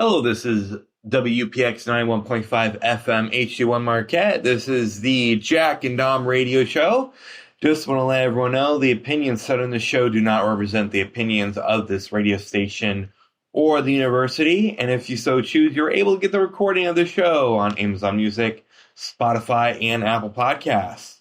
Hello, this is WPX 91.5 FM HD1 Marquette. This is the Jack and Dom radio show. Just want to let everyone know the opinions said on the show do not represent the opinions of this radio station or the university. And if you so choose, you're able to get the recording of the show on Amazon Music, Spotify, and Apple Podcasts.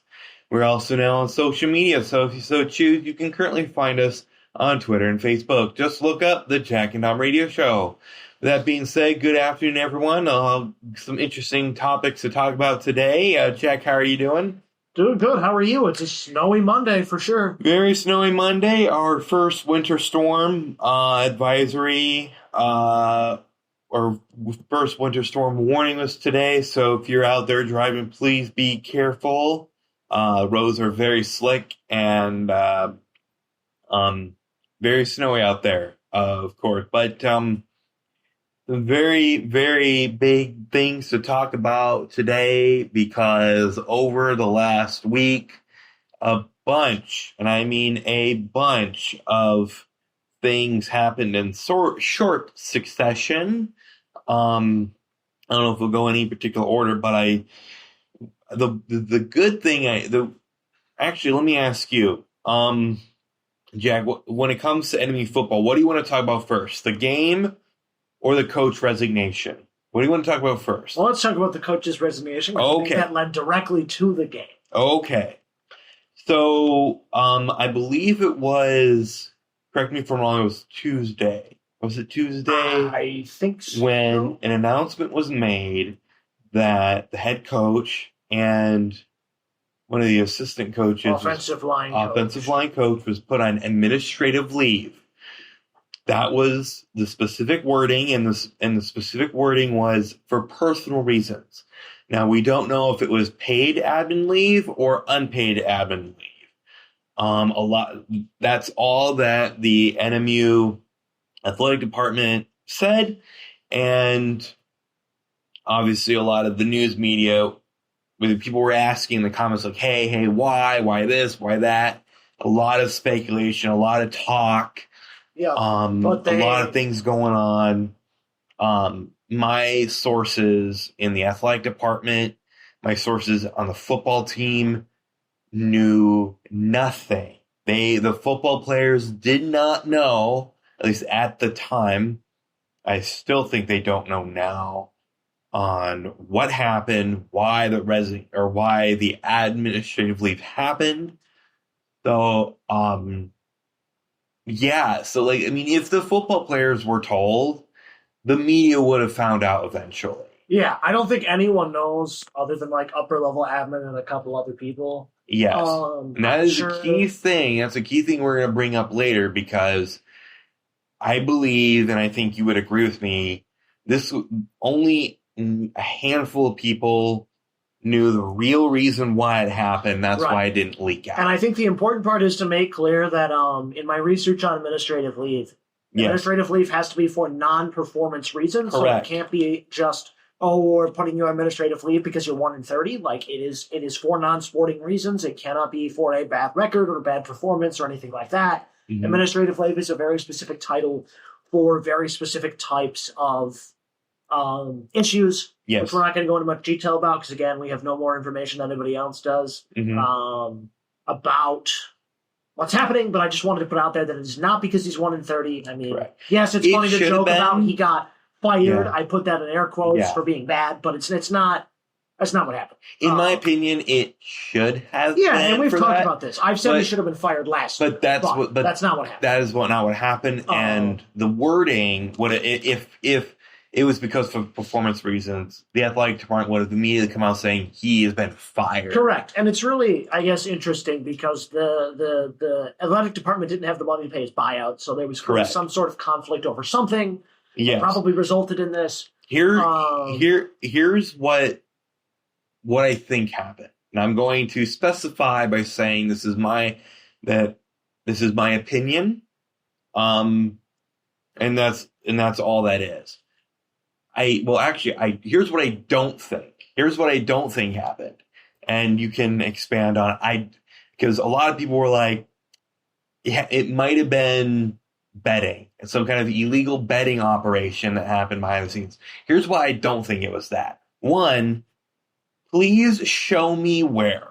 We're also now on social media, so if you so choose, you can currently find us on Twitter and Facebook. Just look up the Jack and Dom radio show. With that being said, good afternoon, everyone. Some interesting topics to talk about today. Jack, how are you doing? Doing good. How are you? It's a snowy Monday for sure. Very snowy Monday. Our first winter storm advisory, or first winter storm warning was today. So if you're out there driving, please be careful. Roads are very slick and very snowy out there, of course. But some very, very big things to talk about today, because over the last week, a bunch, and I mean a bunch of things happened in short succession. I don't know if we'll go in any particular order, but the good thing, actually, let me ask you, Jack, when it comes to enemy football, what do you want to talk about first? The game or the coach resignation? What do you want to talk about first? Well, let's talk about the coach's resignation. Okay. That led directly to the game. Okay. So, I believe it was, correct me if I'm wrong, it was Tuesday. Was it Tuesday? I think so. When an announcement was made that the head coach and one of the assistant coaches, offensive line coach, was put on administrative leave. That was the specific wording, and the specific wording was for personal reasons. Now, we don't know if it was paid admin leave or unpaid admin leave. That's all that the NMU athletic department said, and obviously a lot of the news media, when people were asking in the comments like, hey, why this, why that? A lot of speculation, a lot of talk. Yeah, a lot of things going on. My sources in the athletic department, my sources on the football team knew nothing. The football players did not know, at least at the time. I still think they don't know now on what happened, why the administrative leave happened. So, yeah, so if the football players were told, the media would have found out eventually. Yeah, I don't think anyone knows other than upper level admin and a couple other people. Yes, and that is a key thing. That's a key thing we're going to bring up later, because I believe, and I think you would agree with me, this only a handful of people knew the real reason why it happened. That's right. Why it didn't leak out. And I think the important part is to make clear that in my research on administrative leave, administrative leave has to be for non-performance reasons. Correct. So it can't be just, we're putting you on administrative leave because you're 1-30. It is for non-sporting reasons. It cannot be for a bad record or bad performance or anything like that. Mm-hmm. Administrative leave is a very specific title for very specific types of issues, yes, which we're not going to go into much detail about, because again, we have no more information than anybody else does about what's happening. But I just wanted to put out there that it is not because he's 1-30. I mean, correct. Yes, it's funny to joke about he got fired. Yeah. I put that in air quotes for being bad, but it's not. That's not what happened. In my opinion, it should have. Yeah, and we've talked about this. I've said he should have been fired last. But that's not what happened. That is not what happened. And the wording, if it was because of performance reasons, the athletic department would have immediately come out saying he has been fired. Correct. And it's really, I guess, interesting because the athletic department didn't have the money to pay his buyout, so there was some sort of conflict over something. Yes. That probably resulted in this. Here's what I think happened. And I'm going to specify by saying this is my opinion. And that's all that is. Here's what I don't think. Here's what I don't think happened. And you can expand on it. Because a lot of people were like, yeah, it might have been betting, some kind of illegal betting operation that happened behind the scenes. Here's why I don't think it was that. One, please show me where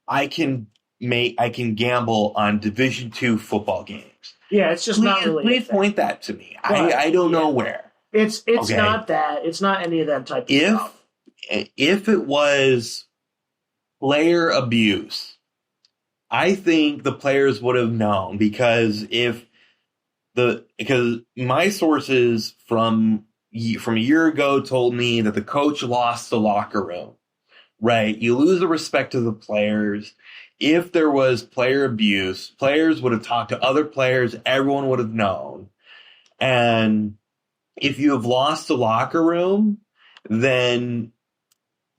I can gamble on Division II football games. Yeah, it's just not really. Please point that to me. I don't know where. It's okay. Not that. It's not any of that type of stuff. If it was player abuse, I think the players would have known, because my sources from a year ago told me that the coach lost the locker room. Right, you lose the respect of the players. If there was player abuse, players would have talked to other players. Everyone would have known. And if you have lost the locker room, then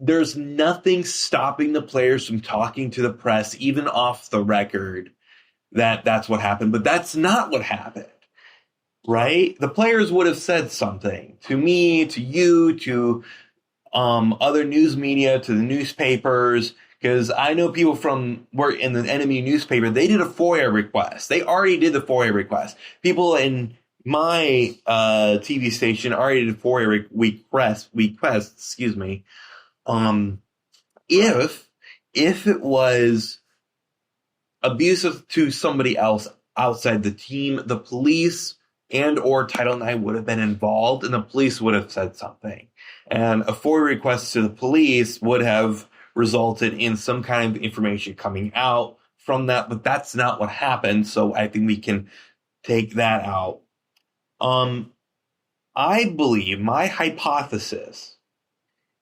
there's nothing stopping the players from talking to the press, even off the record, that's what happened. But that's not what happened, right? The players would have said something to me, to you, to other news media, to the newspapers, because I know people were in the enemy newspaper. They did a FOIA request. They already did the FOIA request. People in my TV station already did FOIA request. Excuse me. If it was abusive to somebody else outside the team, the police and or Title IX would have been involved, and the police would have said something. And a FOIA request to the police would have resulted in some kind of information coming out from that, but that's not what happened, so I think we can take that out. I believe, my hypothesis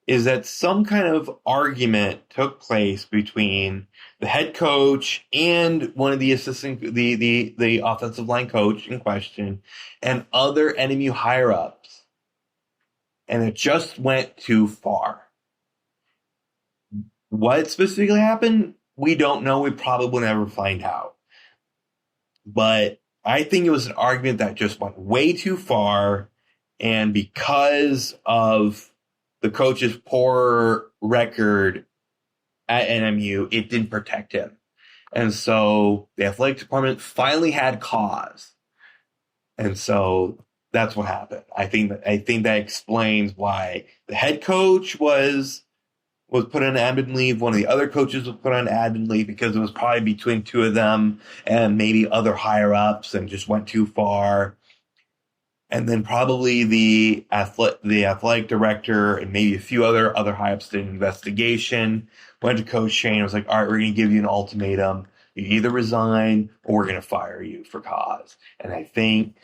is that some kind of argument took place between the head coach and one of the the offensive line coach in question and other NMU higher-ups. And it just went too far. What specifically happened, we don't know. We probably will never find out. But I think it was an argument that just went way too far. And because of the coach's poor record at NMU, it didn't protect him. And so the athletic department finally had cause. And so that's what happened. I think that explains why the head coach was put on admin leave. One of the other coaches was put on admin leave because it was probably between two of them and maybe other higher ups and just went too far. And then probably the athletic director and maybe a few other high ups did an investigation, went to Coach Shane and was like, all right, we're going to give you an ultimatum. You either resign or we're going to fire you for cause. And I think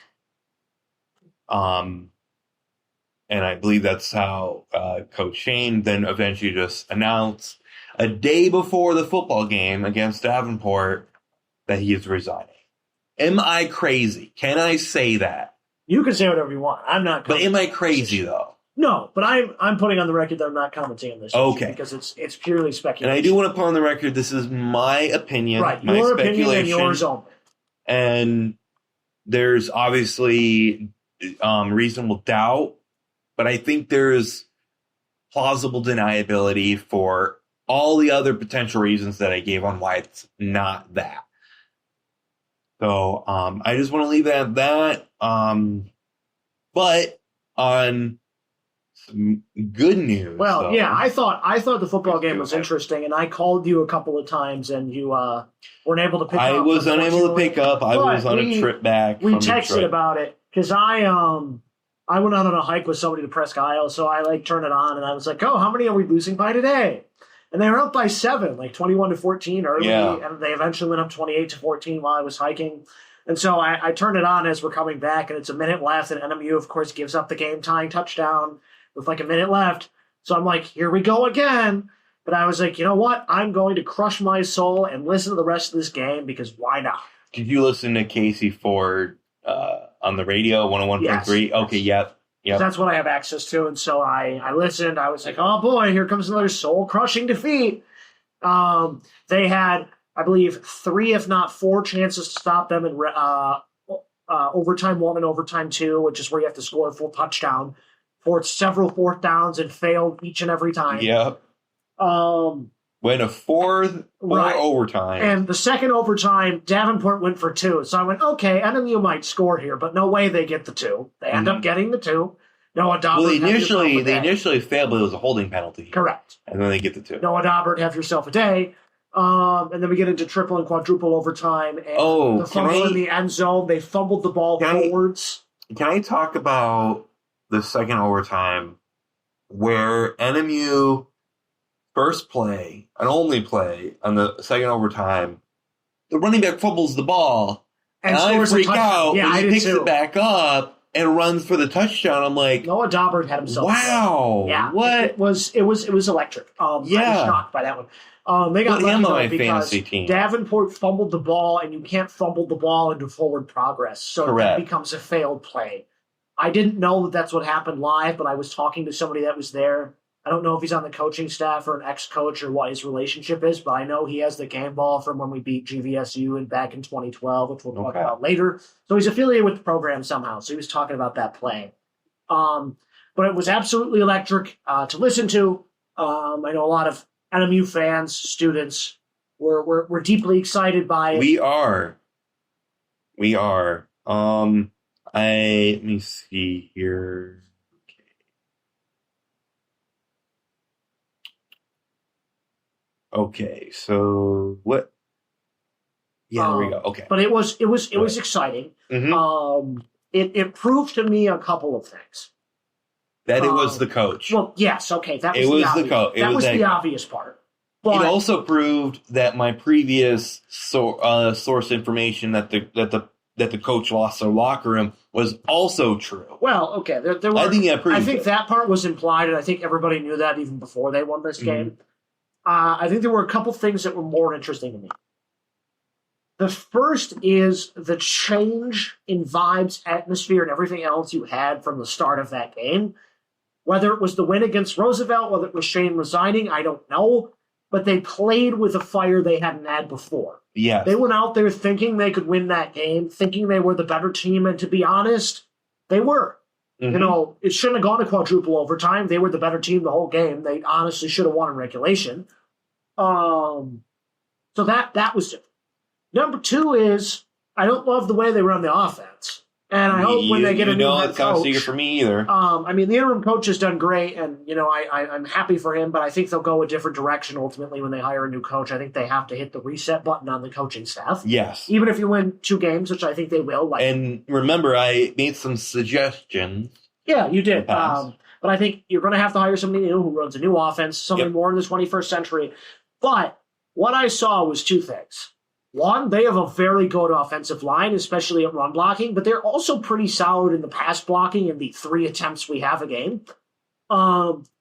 and I believe that's how Coach Shane then eventually just announced a day before the football game against Davenport that he is resigning. Am I crazy? Can I say that? You can say whatever you want. I'm not. But am I crazy though? No, but I'm putting on the record that I'm not commenting on this. Okay, because it's purely speculation. And I do want to put on the record this is my opinion, right? My your opinion and yours only. And there's obviously reasonable doubt, but I think there's plausible deniability for all the other potential reasons that I gave on why it's not that. So I just want to leave it at that. But on some good news. Well, though, yeah, I thought the football game was interesting, and I called you a couple of times, and you weren't able to pick up. I was unable to pick up. I was on a trip back. We texted about it because I went out on a hike with somebody to Presque Isle, so I turned it on, and I was like, "Oh, how many are we losing by today?" And they were up by 7, 21-14 early, and they eventually went up 28-14 while I was hiking. And so I turned it on as we're coming back, and it's a minute left, and NMU, of course, gives up the game-tying touchdown with a minute left. So I'm like, here we go again. But I was like, you know what? I'm going to crush my soul and listen to the rest of this game because why not? Did you listen to Casey Ford on the radio, 101.3? Yes. Okay, yep. That's what I have access to. And so I listened. I was like, oh, boy, here comes another soul-crushing defeat. They had, I believe, 3, if not 4 chances to stop them in overtime 1 and overtime 2, which is where you have to score a full touchdown. For several 4th downs and failed each and every time. Yep. went a fourth overtime. And the second overtime, Davenport went for 2. So I went, okay, NMU might score here, but no way they get the 2. They end up getting the 2. Noah Daubert. Well, they initially failed, but it was a holding penalty. Correct. And then they get the 2. Noah Daubert, have yourself a day. And then we get into triple and quadruple overtime. And the fumble in the end zone, they fumbled the ball forwards. Can I talk about the second overtime where NMU first play, an only play on the second overtime, the running back fumbles the ball, and I freak out when he picks it back up and runs for the touchdown. I'm like, Noah Daubert had himself. Wow. Yeah. What? It was electric. I was shocked by that one. They got lucky though because Davenport fumbled the ball, and you can't fumble the ball into forward progress. So it becomes a failed play. I didn't know that that's what happened live, but I was talking to somebody that was there. I don't know if he's on the coaching staff or an ex-coach or what his relationship is, but I know he has the game ball from when we beat GVSU and back in 2012, which we'll talk about later. So he's affiliated with the program somehow. So he was talking about that play. But it was absolutely electric to listen to. I know a lot of NMU fans, students, were deeply excited by it. We are. Let me see here. Okay, so what? Yeah, there we go. Okay, but it was exciting. Mm-hmm. It proved to me a couple of things. That it was the coach. Well, yes, okay, that was the coach. That was the obvious part. But it also proved that my previous source information that the coach lost their locker room was also true. Well, okay, there were, I think that part was implied, and I think everybody knew that even before they won this game. I think there were a couple things that were more interesting to me. The first is the change in vibes, atmosphere, and everything else you had from the start of that game. Whether it was the win against Roosevelt, whether it was Shane resigning, I don't know. But they played with a fire they hadn't had before. Yes. They went out there thinking they could win that game, thinking they were the better team, and to be honest, they were. Mm-hmm. You know, it shouldn't have gone to quadruple overtime. They were the better team the whole game. They honestly should have won in regulation. So that was different. Number 2 is I don't love the way they run the offense. And I hope when they get a new head coach. It's not a secret for me either. I mean, the interim coach has done great, and, you know, I'm happy for him, but I think they'll go a different direction ultimately when they hire a new coach. I think they have to hit the reset button on the coaching staff. Yes. Even if you win 2 games, which I think they will. And remember, I made some suggestions. Yeah, you did. But I think you're going to have to hire somebody new who runs a new offense, somebody more in the 21st century. But what I saw was 2 things. One, they have a very good offensive line, especially at run blocking, but they're also pretty solid in the pass blocking in the 3 attempts we have a game.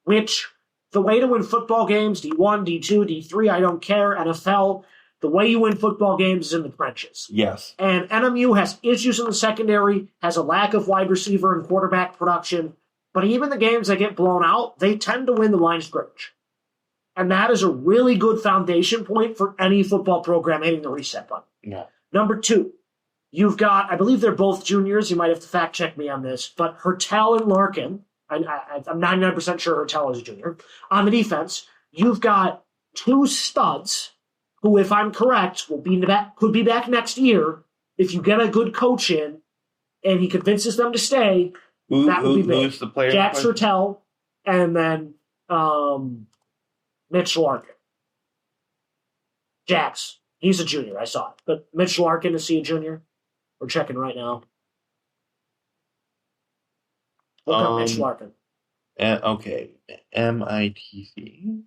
Which, the way to win football games, D1, D2, D3, I don't care, NFL, the way you win football games is in the trenches. Yes. And NMU has issues in the secondary, has a lack of wide receiver and quarterback production, but even the games that get blown out, they tend to win the line of scrimmage. And that is a really good foundation point for any football program hitting the reset button. Yeah. Number 2, you've got, I believe they're both juniors. You might have to fact check me on this, but Hertel and Larkin, I'm 99% sure Hertel is a junior. On the defense, you've got 2 studs who, if I'm correct, could be back next year. If you get a good coach in and he convinces them to stay, that would be big. Who's the player? Jax Hertel and then Mitch Larkin. Jax. He's a junior. I saw it. But Mitch Larkin, is he a junior? We're checking right now. Look up Mitch Larkin. Okay. MITC.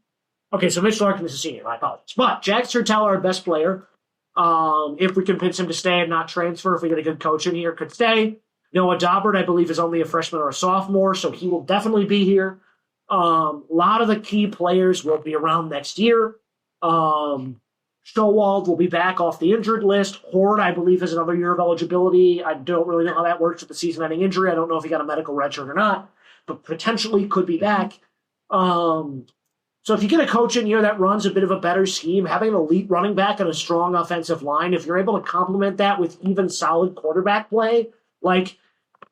Okay, so Mitch Larkin is a senior. My apologies. But Jax Hertel, our best player, if we convince him to stay and not transfer, if we get a good coach in here, could stay. Noah Daubert, I believe, is only a freshman or a sophomore, so he will definitely be here. A lot of the key players will be around next year. Showald will be back off the injured list. Horde, I believe, has another year of eligibility. I don't really know how that works with the season-ending injury. I don't know if he got a medical redshirt or not, but potentially could be back. So if you get a coach in here that runs a bit of a better scheme, having an elite running back and a strong offensive line, if you're able to complement that with even solid quarterback play, like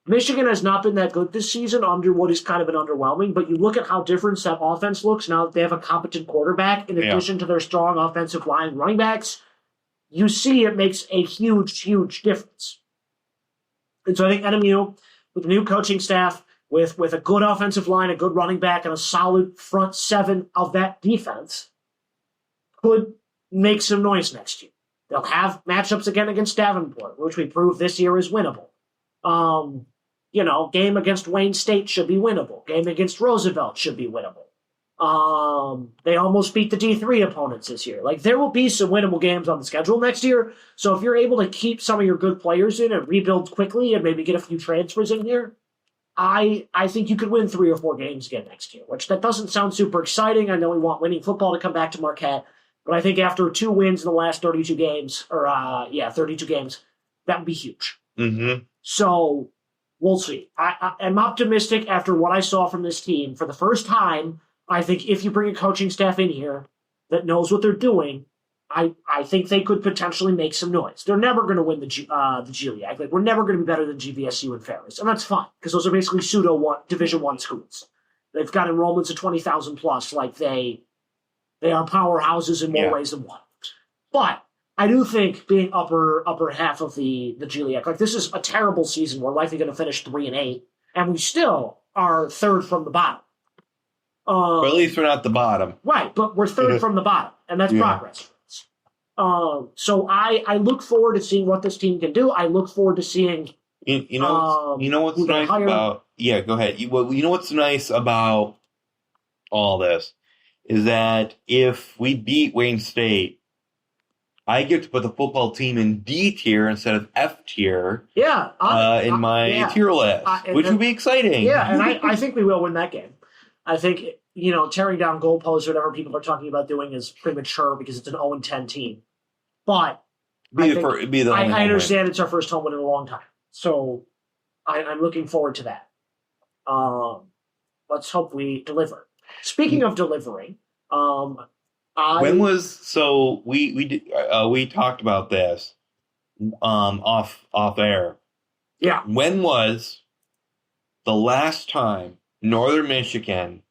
Michigan has not been that good this season under what is kind of an underwhelming, but you look at how different that offense looks now that they have a competent quarterback in addition to their strong offensive line running backs. You see it makes a huge, huge difference. And so I think NMU, with the new coaching staff, with a good offensive line, a good running back, and a solid front seven of that defense, could make some noise next year. They'll have matchups again against Davenport, which we proved this year is winnable. Game against Wayne State should be winnable. Game against Roosevelt should be winnable. They almost beat the D3 opponents this year. Like, there will be some winnable games on the schedule next year. So if you're able to keep some of your good players in and rebuild quickly and maybe get a few transfers in here, I think you could win 3 or 4 games again next year, which that doesn't sound super exciting. I know we want winning football to come back to Marquette, but I think after 2 wins in the last 32 games, 32 games, that would be huge. Mm-hmm. So we'll see. I'm optimistic after what I saw from this team. For the first time, I think if you bring a coaching staff in here that knows what they're doing, I think they could potentially make some noise. They're never going to win the GLIAC. Like, we're never going to be better than GVSU and Ferris, and that's fine because those are basically Division I schools. They've got enrollments of 20,000 plus. Like, they are powerhouses in more ways than one. But I do think being upper half of the GLIAC, like, this is a terrible season. We're likely going to finish 3-8, and we still are third from the bottom. But at least we're not the bottom. Right, but we're third from the bottom, and that's progress. So I look forward to seeing what this team can do. I look forward to seeing. You know what's nice about. Yeah, go ahead. You know what's nice about all this is that if we beat Wayne State, I get to put the football team in D tier instead of F tier. Yeah, in my tier list, which would be exciting. Yeah, and I think we will win that game. I think tearing down goalposts or whatever people are talking about doing is premature because it's an 0-10 team. But I understand it's our first home win in a long time. So I'm looking forward to that. Let's hope we deliver. Speaking of delivering, we talked about this off air. Yeah. When was the last time Northern Michigan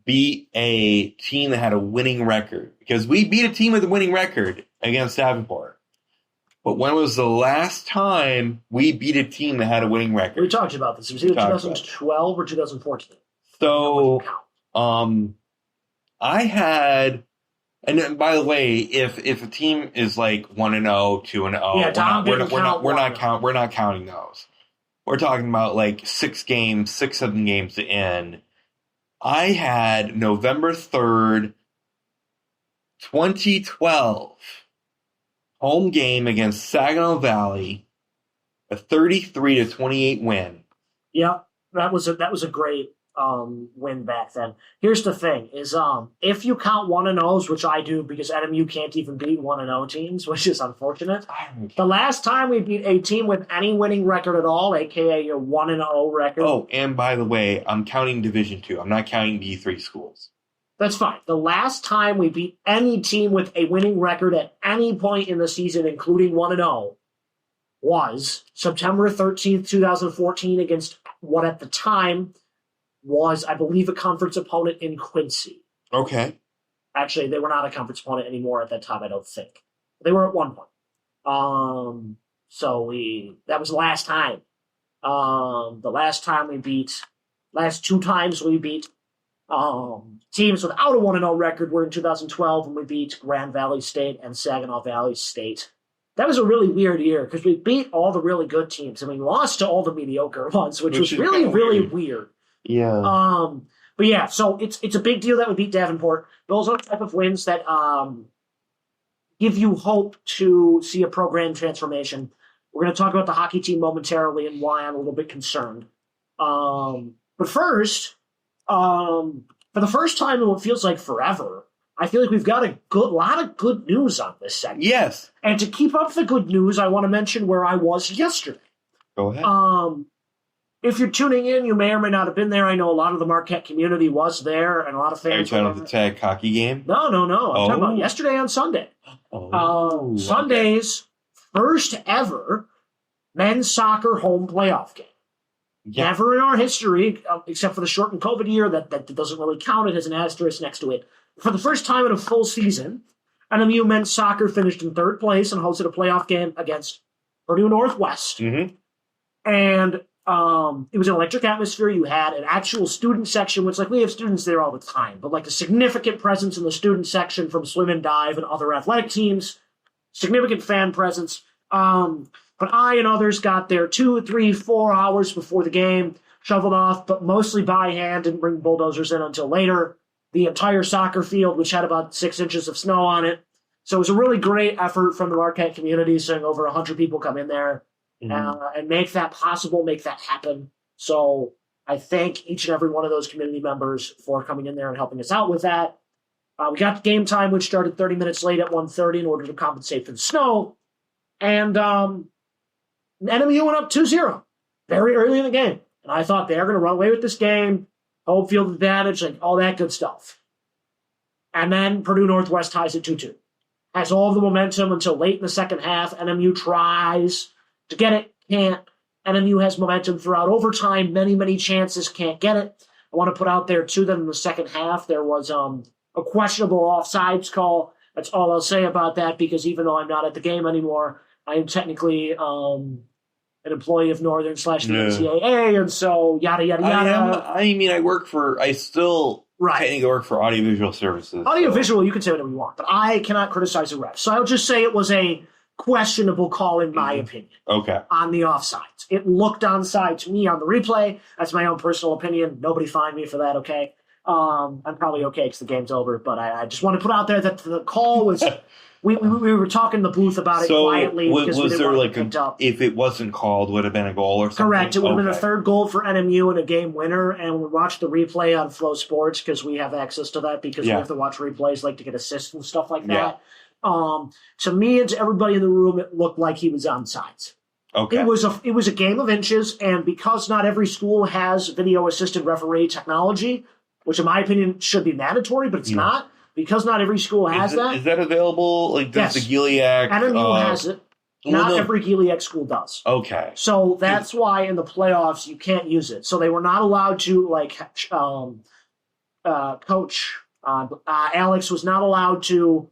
beat a team that had a winning record? Because we beat a team with a winning record against Davenport. But when was the last time we beat a team that had a winning record? We talked about this. It was either 2012 or 2014. So, I had, and then, by the way, if a team is like 1-0, 2-0, we're not counting those. We're talking about like 6, 7 games in. I had November 3rd, 2012, home game against Saginaw Valley, a 33-28 win. Yeah, that was a great win back then. Here's the thing: is if you count 1-0s, which I do because NMU can't even beat 1-0 teams, which is unfortunate. The last time we beat a team with any winning record at all, aka your 1-0 record. Oh, and by the way, I'm counting Division II. I'm not counting D3 schools. That's fine. The last time we beat any team with a winning record at any point in the season, including 1-0, was September 13th, 2014, against what at the time was, I believe, a conference opponent in Quincy. Okay. Actually, they were not a conference opponent anymore at that time, I don't think. They were at one point. That was the last time. The last 2 times we beat teams without a 1-0 record were in 2012 when we beat Grand Valley State and Saginaw Valley State. That was a really weird year because we beat all the really good teams and we lost to all the mediocre ones, which was really, really weird. Yeah. But yeah, so it's a big deal that we beat Davenport. Those are the type of wins that give you hope to see a program transformation. We're going to talk about the hockey team momentarily and why I'm a little bit concerned. But first, for the first time in what feels like forever, I feel like we've got a lot of good news on this segment. Yes. And to keep up the good news, I want to mention where I was yesterday. Go ahead. If you're tuning in, you may or may not have been there. I know a lot of the Marquette community was there, and a lot of fans. Are you talking about the tag hockey game? No. I'm talking about yesterday on Sunday. Sunday's first ever men's soccer home playoff game. Yeah. Never in our history, except for the shortened COVID year, that doesn't really count. It has an asterisk next to it. For the first time in a full season, NMU men's soccer finished in third place and hosted a playoff game against Purdue Northwest. Mm-hmm. And it was an electric atmosphere. You had an actual student section, which, like, we have students there all the time, but like a significant presence in the student section from swim and dive and other athletic teams, significant fan presence. But I and others got there 2, 3, 4 hours before the game, shoveled off, but mostly by hand, didn't bring bulldozers in until later. The entire soccer field, which had about 6 inches of snow on it. So it was a really great effort from the Marquette community, seeing over 100 people come in there and make that possible, make that happen. So I thank each and every one of those community members for coming in there and helping us out with that. We got game time, which started 30 minutes late at 1:30 in order to compensate for the snow. And NMU went up 2-0 very early in the game. And I thought they're going to run away with this game, home field advantage, like all that good stuff. And then Purdue Northwest ties it 2-2. Has all the momentum until late in the second half. NMU tries to get it, can't. NMU has momentum throughout overtime, many, many chances, can't get it. I want to put out there, too, that in the second half there was a questionable offsides call. That's all I'll say about that, because even though I'm not at the game anymore, I am technically an employee of Northern / the NCAA, and so yada, yada, yada. I still technically work for Audiovisual Services. Audiovisual, so you can say whatever you want, but I cannot criticize a ref. So I'll just say it was a questionable call, in my opinion. Okay. On the offsides. It looked onside to me on the replay. That's my own personal opinion. Nobody find me for that, okay? I'm probably okay because the game's over, but I just want to put out there that the call was... We were talking in the booth about it quietly because we didn't want to get picked up. If it wasn't called, would have been a goal or something? Correct. It would have been a third goal for NMU and a game winner, and we watched the replay on Flow Sports because we have access to that because we have to watch replays like to get assists and stuff like that. To me and to everybody in the room, it looked like he was onside. Okay. It was a game of inches, and because not every school has video-assisted referee technology, which in my opinion should be mandatory, but it's not, because not every school has that. Is that available? Like, does the GILEAC... NMU has it. Not every GILEAC school does. Okay. So that's why in the playoffs you can't use it. So they were not allowed to, like, coach Alex was not allowed to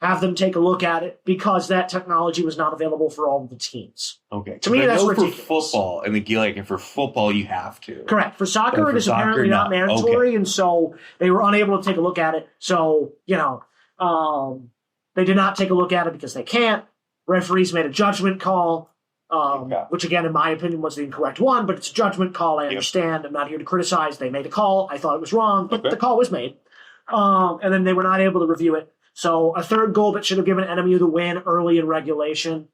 have them take a look at it because that technology was not available for all of the teams. Okay. To me, that's ridiculous. For football and the GILEAC, and for football, you have to. Correct. For soccer, it is apparently not mandatory, and so they were unable to take a look at it. So, they did not take a look at it because they can't. Referees made a judgment call, which, again, in my opinion, was the incorrect one, but it's a judgment call. I understand. I'm not here to criticize. They made a call. I thought it was wrong, but the call was made. And then they were not able to review it. So a third goal that should have given NMU the win early in regulation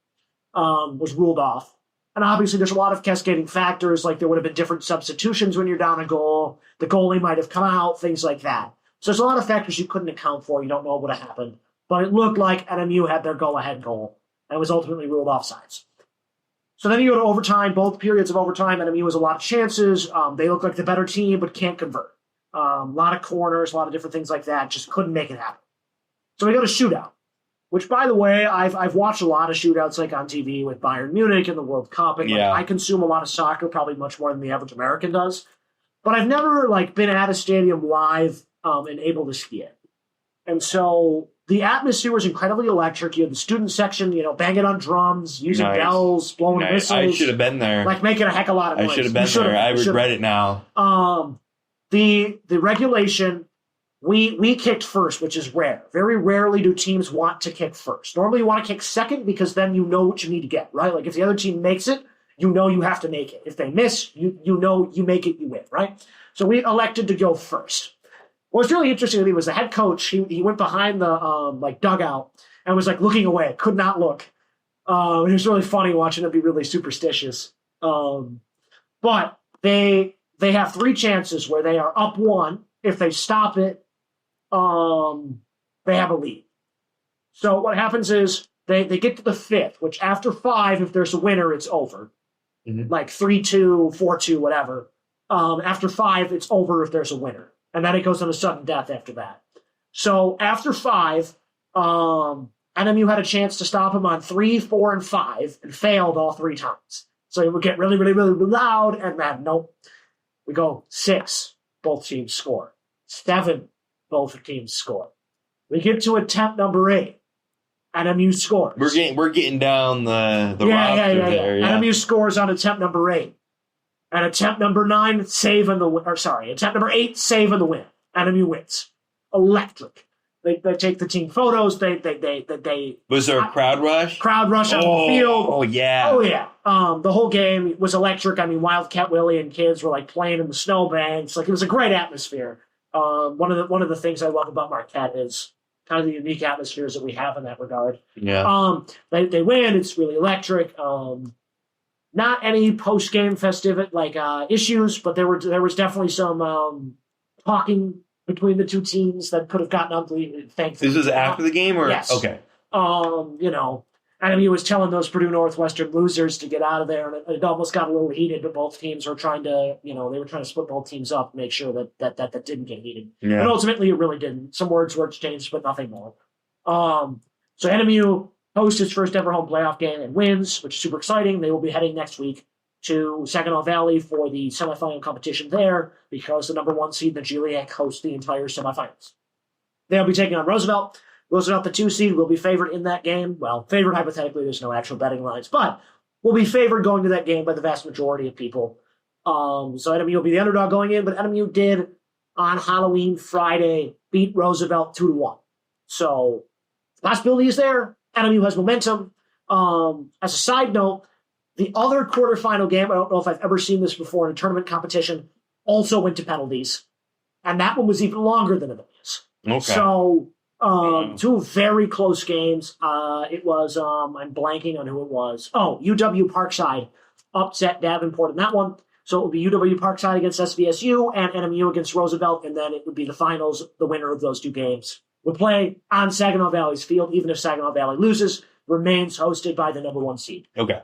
was ruled off. And obviously there's a lot of cascading factors, like there would have been different substitutions when you're down a goal. The goalie might have come out, things like that. So there's a lot of factors you couldn't account for. You don't know what would have happened. But it looked like NMU had their go-ahead goal and was ultimately ruled offsides. So then you go to overtime, both periods of overtime. NMU has a lot of chances. They look like the better team, but can't convert. A lot of corners, a lot of different things like that. Just couldn't make it happen. So we go to shootout, which, by the way, I've watched a lot of shootouts like on TV with Bayern Munich and the World Cup, and I consume a lot of soccer, probably much more than the average American does. But I've never been at a stadium live and able to see it. And so the atmosphere was incredibly electric. You had the student section, banging on drums, using bells, blowing whistles. I should have been there. Making a heck of a lot of noise. I should have been there. I regret it now. The regulation. We kicked first, which is rare. Very rarely do teams want to kick first. Normally you want to kick second because then you know what you need to get, right? Like if the other team makes it, you know you have to make it. If they miss, you know you make it, you win, right? So we elected to go first. What was really interesting to me was the head coach, he went behind the dugout and was looking away, could not look. It was really funny watching him be really superstitious. But they have 3 chances where they are up 1. If they stop it, they have a lead. So what happens is they get to the 5th, which after 5, if there's a winner, it's over. Mm-hmm. 3-2, 4-2, whatever. After 5, it's over if there's a winner. And then it goes on a sudden death after that. So after 5, NMU had a chance to stop him on 3, 4, and 5 and failed all 3 times. So it would get really, really, really loud, and then nope. We go 6, both teams score. 7, both teams score. We get to attempt number 8. NMU scores. We're getting down the roster there. Yeah. NMU scores on attempt number 8. And attempt number 9, save in the win. Or sorry, attempt number 8, save in the win. NMU wins. Electric. They take the team photos. They Was there a crowd rush? Crowd rush on the field. Oh yeah. Oh yeah. The whole game was electric. I mean, Wildcat Willie and kids were like playing in the snowbanks. Like, it was a great atmosphere. One of the things I love about Marquette is kind of the unique atmospheres that we have in that regard. Yeah. They win. It's really electric. Not any post game festive issues, but there was definitely some talking between the two teams that could have gotten ugly. Thankfully, this was after the game, or yes. Okay. NMU was telling those Purdue Northwestern losers to get out of there, and it almost got a little heated. But both teams were trying to, they were trying to split both teams up, make sure that didn't get heated. Yeah. And ultimately, it really didn't. Some words were exchanged, but nothing more. So NMU hosts its first ever home playoff game and wins, which is super exciting. They will be heading next week to Saginaw Valley for the semifinal competition there, because the number 1 seed, the GLIAC, hosts the entire semifinals. They'll be taking on Roosevelt. Roosevelt, the 2 seed, will be favored in that game. Well, favored hypothetically, there's no actual betting lines, but will be favored going to that game by the vast majority of people. So NMU will be the underdog going in, but NMU did on Halloween Friday beat Roosevelt 2-1. So the possibility is there. NMU has momentum. As a side note, the other quarterfinal game, I don't know if I've ever seen this before in a tournament competition, also went to penalties. And that one was even longer than it is. Okay. So, 2 very close games. It was, I'm blanking on who it was. Oh, UW Parkside upset Davenport in that one. So it would be UW Parkside against SVSU and NMU against Roosevelt, and then it would be the finals. The winner of those 2 games would play on Saginaw Valley's field, even if Saginaw Valley loses, remains hosted by the number 1 seed. Okay.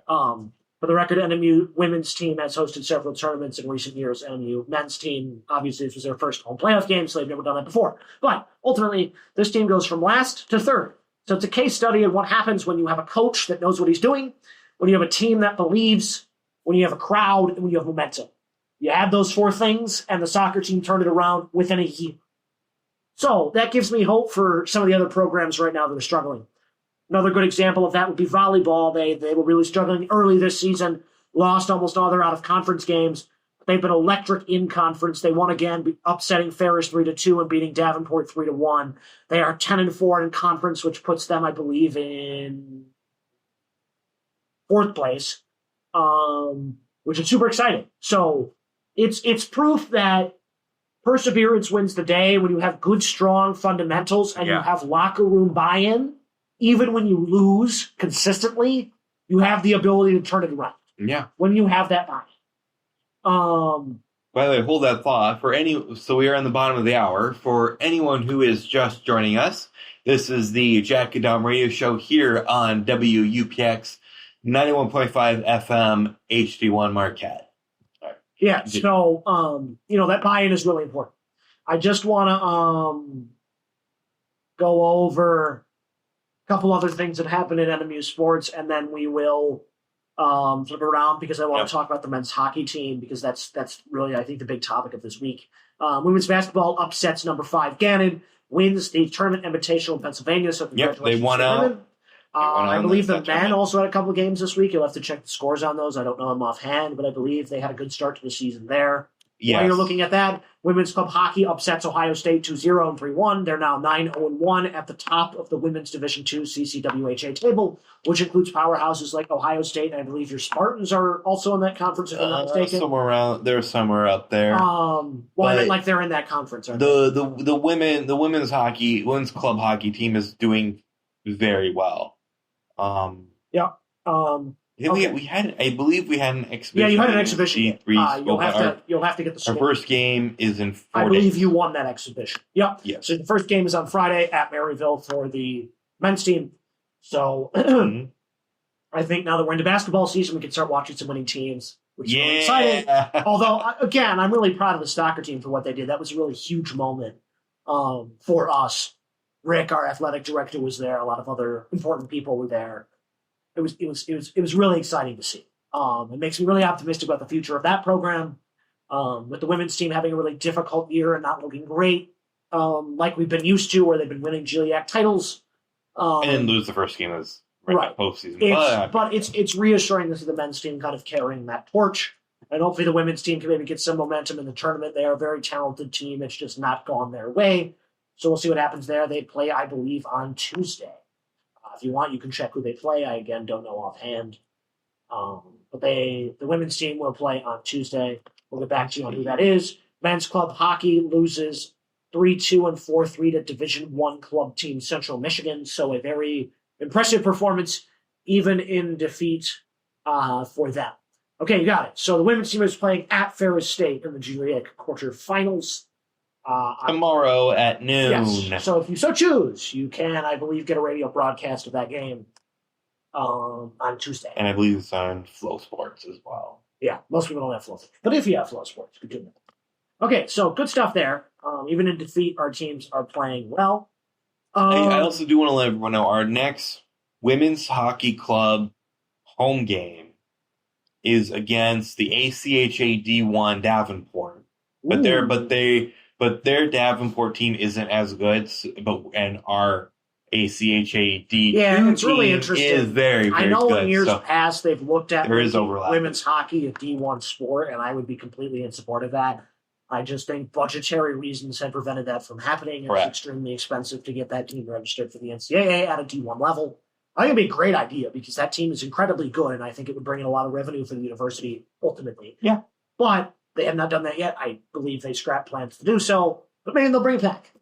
For the record, NMU women's team has hosted several tournaments in recent years. NMU men's team, obviously, this was their first home playoff game, so they've never done that before. But ultimately, this team goes from last to 3rd. So it's a case study of what happens when you have a coach that knows what he's doing, when you have a team that believes, when you have a crowd, and when you have momentum. You add those 4 things, and the soccer team turned it around within a year. So that gives me hope for some of the other programs right now that are struggling. Another good example of that would be volleyball. They were really struggling early this season, lost almost all their out-of-conference games. They've been electric in conference. They won again, upsetting Ferris 3-2 and beating Davenport 3-1. They are 10-4 in conference, which puts them, I believe, in 4th place, which is super exciting. So it's proof that perseverance wins the day when you have good, strong fundamentals and you have locker room buy-in. Even when you lose consistently, you have the ability to turn it around. Yeah. When you have that buy-in. By the way, hold that thought. So we are on the bottom of the hour. For anyone who is just joining us, this is the Jack Goodom radio show here on WUPX 91.5 FM HD1 Marquette. Yeah, so, that buy-in is really important. I just want to go over a couple other things that happened in NMU sports, and then we will flip around because I want to talk about the men's hockey team, because that's really, I think, the big topic of this week. Women's basketball upsets number 5 Gannon, wins the tournament invitational in Pennsylvania, so congratulations. They won out. I believe the men also had a couple of games this week. You'll have to check the scores on those. I don't know them offhand, but I believe they had a good start to the season there. Yes. While you're looking at that, women's club hockey upsets Ohio State 2-0 and 3-1. They're now 9-1 at the top of the women's Division II CCWHA table, which includes powerhouses like Ohio State, and I believe your Spartans are also in that conference, if I'm not mistaken. They're somewhere up there. I meant like they're in that conference. Aren't the women's club hockey team is doing very well. I believe we had an exhibition. Yeah, you had an exhibition. You'll have to get the score. Our first game is in 4 days. I believe days. you won that exhibition. Yep. Yes. So the first game is on Friday at Maryville for the men's team. So I think now that we're into basketball season, we can start watching some winning teams, which is really exciting. Although, again, I'm really proud of the soccer team for what they did. That was a really huge moment for us. Rick, our athletic director, was there. A lot of other important people were there. It was really exciting to see. It makes me really optimistic about the future of that program. With the women's team having a really difficult year and not looking great, like we've been used to, where they've been winning GLIAC titles. And then lose the first game as postseason. But it's reassuring to see the men's team kind of carrying that torch. And hopefully the women's team can maybe get some momentum in the tournament. They are a very talented team. It's just not gone their way. So we'll see what happens there. They play, I believe, on Tuesday. If you want, you can check who they play. I, again, don't know offhand. But the women's team will play on Tuesday. We'll get back to you on who that is. Men's club hockey loses 3-2 and 4-3 to Division I club team Central Michigan. So a very impressive performance, even in defeat for them. Okay, you got it. So the women's team is playing at Ferris State in the GLIAC quarterfinals. Tomorrow at noon. Yes. So if you so choose, you can, I believe, get a radio broadcast of that game on Tuesday. And I believe it's on Flow Sports as well. Yeah, most people don't have Flow Sports. But if you have Flow Sports, good to know. Okay, so good stuff there. Even in defeat, our teams are playing well. I also do want to let everyone know our next women's hockey club home game is against the ACHA D1 Davenport. But their Davenport team isn't as good, and our ACHA D2 it's really interesting. Is very, very good. I know good. In years past they've looked at women's hockey a D1 sport, and I would be completely in support of that. I just think budgetary reasons have prevented that from happening. It's extremely expensive to get that team registered for the NCAA at a D1 level. I think it'd be a great idea because that team is incredibly good, and I think it would bring in a lot of revenue for the university ultimately. Yeah. But they have not done that yet. I believe they scrap plans to do so, but maybe they'll bring it back.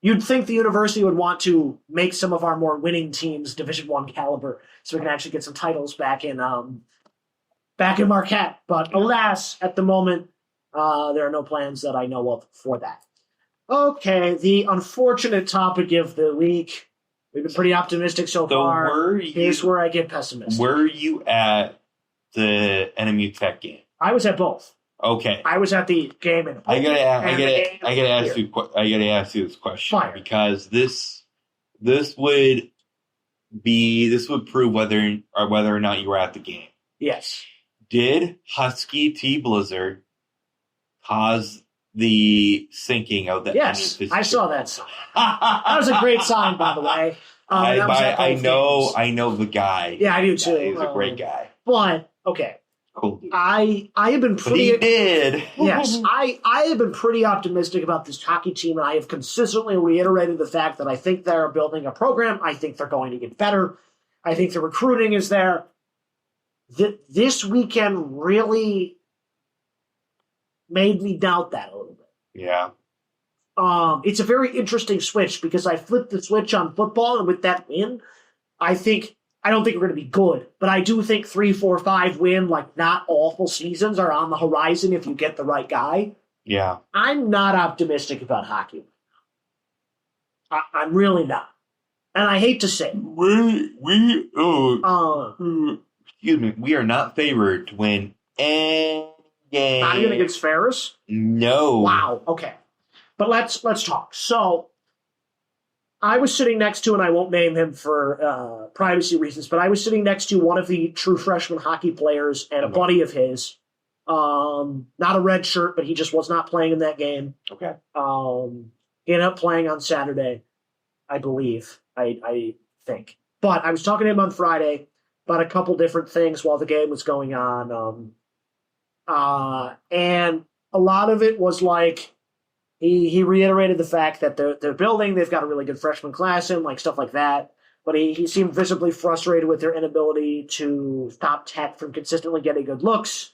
You'd think the university would want to make some of our more winning teams Division I caliber so we can actually get some titles back in Marquette. But alas, at the moment, there are no plans that I know of for that. Okay, the unfortunate topic of the week. We've been pretty optimistic so far. Here's where I get pessimistic. Were you at the NMU Tech game? I was at both. Okay. I was at the game. I gotta ask you this question. Fire. Because this would prove whether or not you were at the game. Yes. Did Husky T Blizzard cause the sinking of the? Yes, I saw that sign. That was a great sign, by the way. I know the guy. Yeah, I do too. He's a great guy. But okay. Cool. I have been pretty. But he did. Yes, I have been pretty optimistic about this hockey team, and I have consistently reiterated the fact that I think they're building a program. I think they're going to get better. I think the recruiting is there. This weekend really made me doubt that a little bit. Yeah. It's a very interesting switch because I flipped the switch on football, and with that win, I don't think we're going to be good, but I do think 3, 4, 5 win, like not awful seasons are on the horizon if you get the right guy. Yeah. I'm not optimistic about hockey. I'm really not. And I hate to say excuse me, we are not favored to win any game. Not even against Ferris? No. Wow. Okay. But let's talk. So I was sitting next to, and I won't name him for privacy reasons, but I was sitting next to one of the true freshman hockey players and a buddy of his. Not a red shirt, but he just was not playing in that game. Okay. He ended up playing on Saturday, I believe. I think. But I was talking to him on Friday about a couple different things while the game was going on. And a lot of it was like, He reiterated the fact that they're building, they've got a really good freshman class in, like stuff like that. But he seemed visibly frustrated with their inability to stop Tech from consistently getting good looks.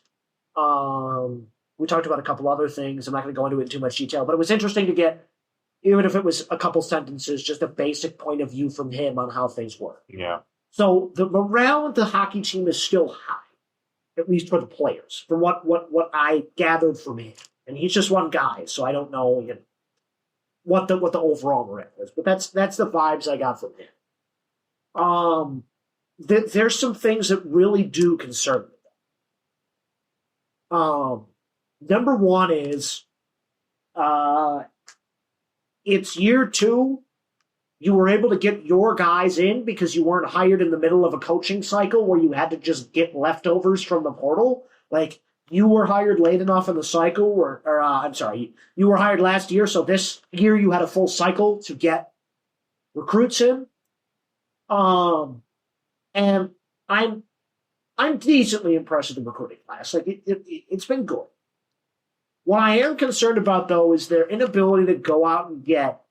We talked about a couple other things. I'm not going to go into it in too much detail, but it was interesting to get, even if it was a couple sentences, just a basic point of view from him on how things work. Yeah. So the morale of the hockey team is still high, at least for the players, from what I gathered from him. And he's just one guy, so I don't know, what the overall morale is. But that's the vibes I got from him. There's some things that really do concern me. Number one is, it's year 2. you were able to get your guys in because you weren't hired in the middle of a coaching cycle where you had to just get leftovers from the portal. Like, you were hired late enough in the cycle, you were hired last year, so this year you had a full cycle to get recruits in. And I'm decently impressed with the recruiting class. Like, it's been good. What I am concerned about, though, is their inability to go out and get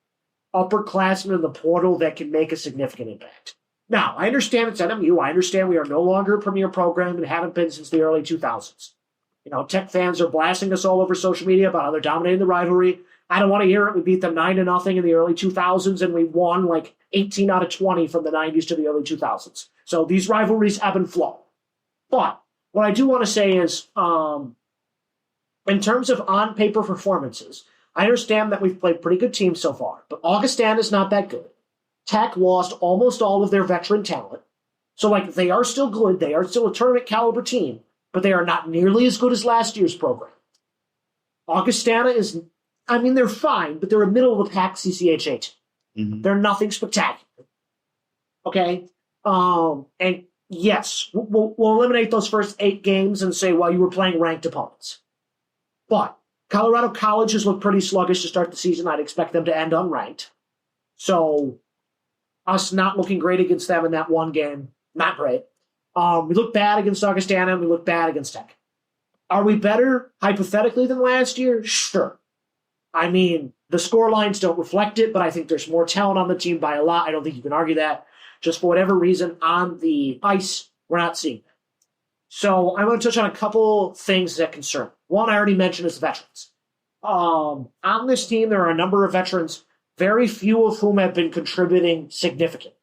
upperclassmen in the portal that can make a significant impact. Now, I understand it's NMU. I understand we are no longer a premier program and haven't been since the early 2000s. Tech fans are blasting us all over social media about how they're dominating the rivalry. I don't want to hear it. We beat them 9-0 in the early 2000s, and we won like 18 out of 20 from the 90s to the early 2000s. So these rivalries ebb and flow. But what I do want to say is, in terms of on-paper performances, I understand that we've played pretty good teams so far, but Augustana is not that good. Tech lost almost all of their veteran talent. So, they are still good. They are still a tournament-caliber team, but they are not nearly as good as last year's program. Augustana they're fine, but they're a middle-of-the-pack CCHA. Mm-hmm. They're nothing spectacular. Okay? And yes, we'll eliminate those first 8 games and say, well, you were playing ranked opponents. But Colorado College has looked pretty sluggish to start the season. I'd expect them to end unranked. So, us not looking great against them in that one game, not great. We look bad against Augustana, and we look bad against Tech. Are we better, hypothetically, than last year? Sure. The score lines don't reflect it, but I think there's more talent on the team by a lot. I don't think you can argue that. Just for whatever reason, on the ice, we're not seeing that. So I'm going to touch on a couple things that concern. One I already mentioned is veterans. On this team, there are a number of veterans, very few of whom have been contributing significantly.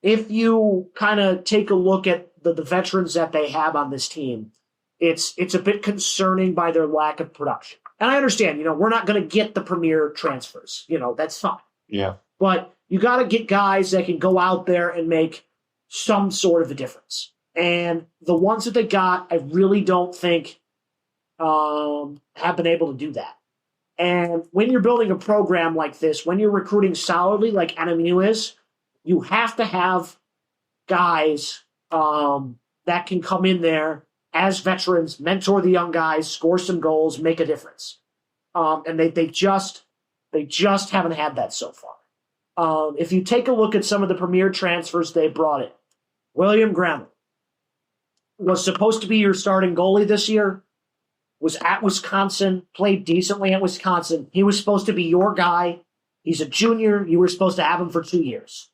If you kind of take a look at the veterans that they have on this team, it's a bit concerning by their lack of production. And I understand, we're not going to get the premier transfers. That's fine. Yeah. But you got to get guys that can go out there and make some sort of a difference. And the ones that they got, I really don't think have been able to do that. And when you're building a program like this, when you're recruiting solidly like NMU is, you have to have guys that can come in there as veterans, mentor the young guys, score some goals, make a difference. And they just haven't had that so far. If you take a look at some of the premier transfers they brought in, William Graham was supposed to be your starting goalie this year, was at Wisconsin, played decently at Wisconsin. He was supposed to be your guy. He's a junior. You were supposed to have him for 2 years.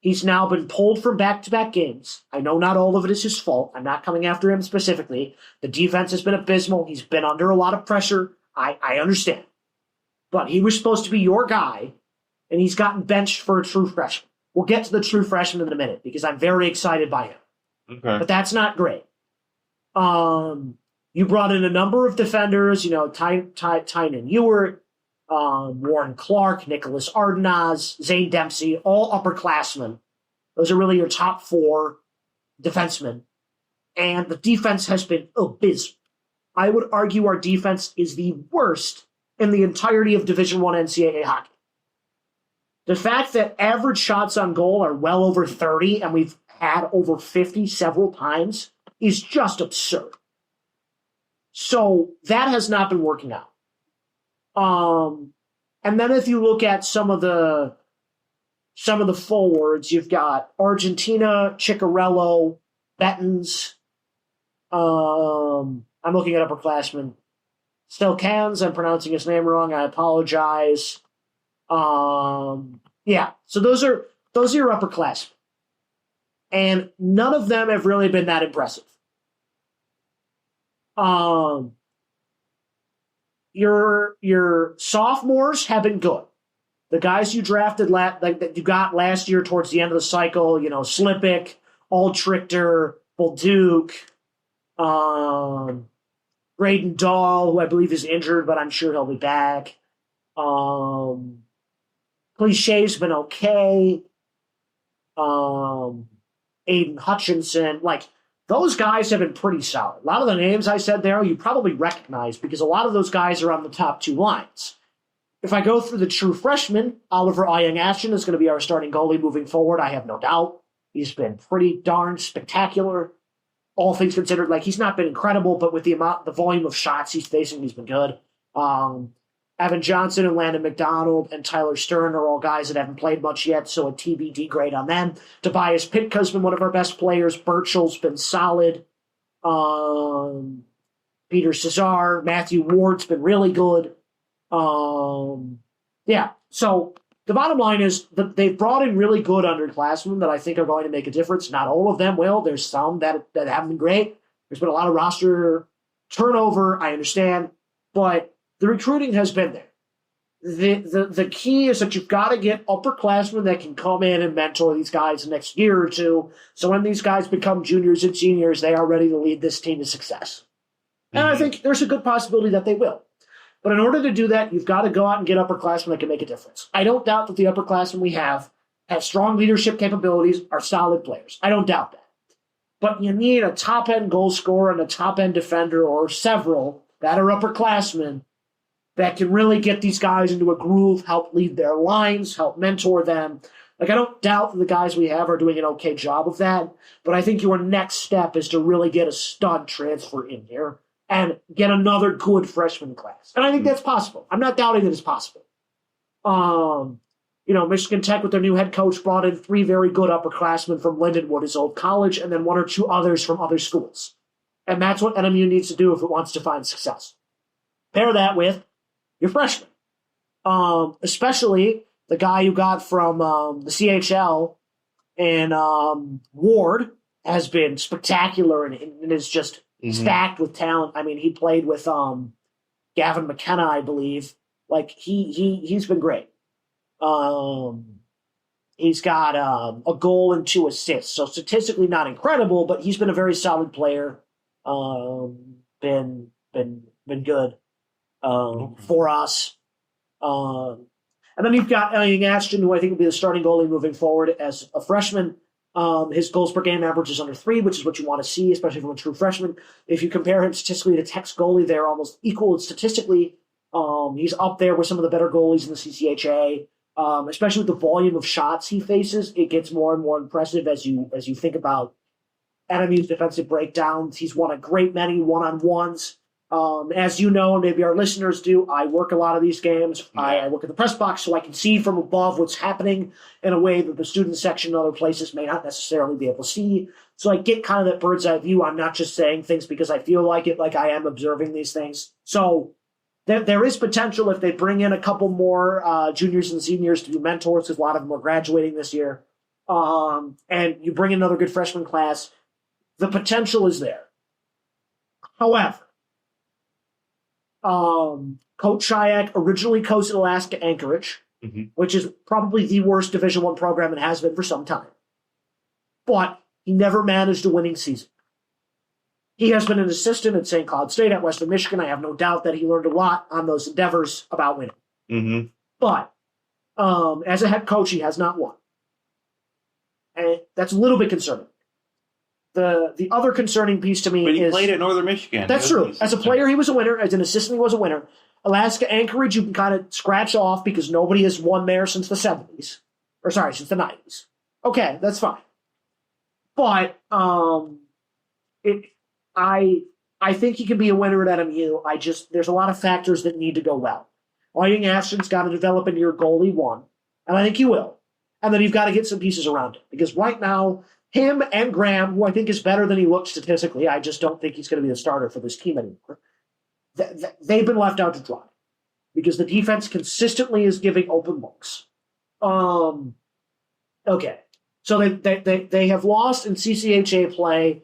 He's now been pulled from back-to-back games. I know not all of it is his fault. I'm not coming after him specifically. The defense has been abysmal. He's been under a lot of pressure. I understand. But he was supposed to be your guy, and he's gotten benched for a true freshman. We'll get to the true freshman in a minute because I'm very excited by him. Okay. But that's not great. You brought in a number of defenders, Tynan Ewert, Warren Clark, Nicholas Ardenaz, Zane Dempsey, all upperclassmen. Those are really your top 4 defensemen. And the defense has been abysmal. I would argue our defense is the worst in the entirety of Division I NCAA hockey. The fact that average shots on goal are well over 30 and we've had over 50 several times is just absurd. So that has not been working out. And then if you look at some of the forwards, you've got Argentina, Ciccarello, Bettens. I'm looking at upperclassmen. Stelkans, I'm pronouncing his name wrong. I apologize. Yeah, so those are your upperclassmen. And none of them have really been that impressive. Your sophomores have been good. The guys you drafted that you got last year towards the end of the cycle, Slipik, Altrichter, Bolduc, Braden Dahl, who I believe is injured, but I'm sure he'll be back. Cliché's been okay. Aiden Hutchinson, those guys have been pretty solid. A lot of the names I said there, you probably recognize because a lot of those guys are on the top 2 lines. If I go through the true freshmen, Oliver Ayang-Ashton is going to be our starting goalie moving forward. I have no doubt. He's been pretty darn spectacular, all things considered. Like, he's not been incredible, but with the volume of shots he's facing, he's been good. Evan Johnson and Landon McDonald and Tyler Stern are all guys that haven't played much yet, so a TBD grade on them. Tobias Pitka's been one of our best players. Burchell's been solid. Peter Cesar, Matthew Ward's been really good. Yeah, so the bottom line is that they've brought in really good underclassmen that I think are going to make a difference. Not all of them will. There's some that haven't been great. There's been a lot of roster turnover, I understand, but the recruiting has been there. The key is that you've got to get upperclassmen that can come in and mentor these guys the next year or two, so when these guys become juniors and seniors, they are ready to lead this team to success. And I think there's a good possibility that they will. But in order to do that, you've got to go out and get upperclassmen that can make a difference. I don't doubt that the upperclassmen we have strong leadership capabilities, are solid players. I don't doubt that. But you need a top-end goal scorer and a top-end defender, or several that are upperclassmen that can really get these guys into a groove, help lead their lines, help mentor them. Like, I don't doubt that the guys we have are doing an okay job of that, but I think your next step is to really get a stud transfer in here and get another good freshman class. And I think that's possible. I'm not doubting that it's possible. Michigan Tech with their new head coach brought in 3 very good upperclassmen from Lindenwood, his old college, and then 1 or 2 others from other schools. And that's what NMU needs to do if it wants to find success. Pair that with your freshmen. Especially the guy you got from the CHL, and Ward has been spectacular and is just stacked with talent. I mean, he played with Gavin McKenna, I believe. Like, he's been great. He's got a goal and 2 assists, so statistically not incredible, but he's been a very solid player. Been good for us. And then you've got Ashton, who I think will be the starting goalie moving forward as a freshman. His goals per game average is under 3, which is what you want to see, especially from a true freshman. If you compare him statistically to Tech's goalie, they're almost equal statistically. He's up there with some of the better goalies in the CCHA, especially with the volume of shots he faces. It gets more and more impressive as you think about NMU's defensive breakdowns. He's won a great many one-on-ones. As you know, and maybe our listeners do, I work a lot of these games. I work in the press box, so I can see from above what's happening in a way that the student section and other places may not necessarily be able to see. So I get kind of that bird's eye view. I'm not just saying things because I feel like it, like I am observing these things. So there is potential if they bring in a couple more juniors and seniors to be mentors, because a lot of them are graduating this year, and you bring in another good freshman class, the potential is there. However, Coach Shayak originally coached at Alaska Anchorage, which is probably the worst Division I program and has been for some time. But he never managed a winning season. He has been an assistant at St. Cloud State at Western Michigan. I have no doubt that he learned a lot on those endeavors about winning. But as a head coach, he has not won. And that's a little bit concerning. The other concerning piece to me is... But he played at Northern Michigan. That's true. As a player, he was a winner. As an assistant, he was a winner. Alaska Anchorage, you can kind of scratch off because nobody has won there since the 70s. Or sorry, since the 90s. Okay, that's fine. But I think he can be a winner at NMU. There's a lot of factors that need to go well. Ashton's got to develop into your goalie 1, and I think he will. And then you've got to get some pieces around it. Because right now, him and Graham, who I think is better than he looks statistically, I just don't think he's going to be the starter for this team anymore. They've been left out to dry because the defense consistently is giving open looks. Okay, so they have lost in CCHA play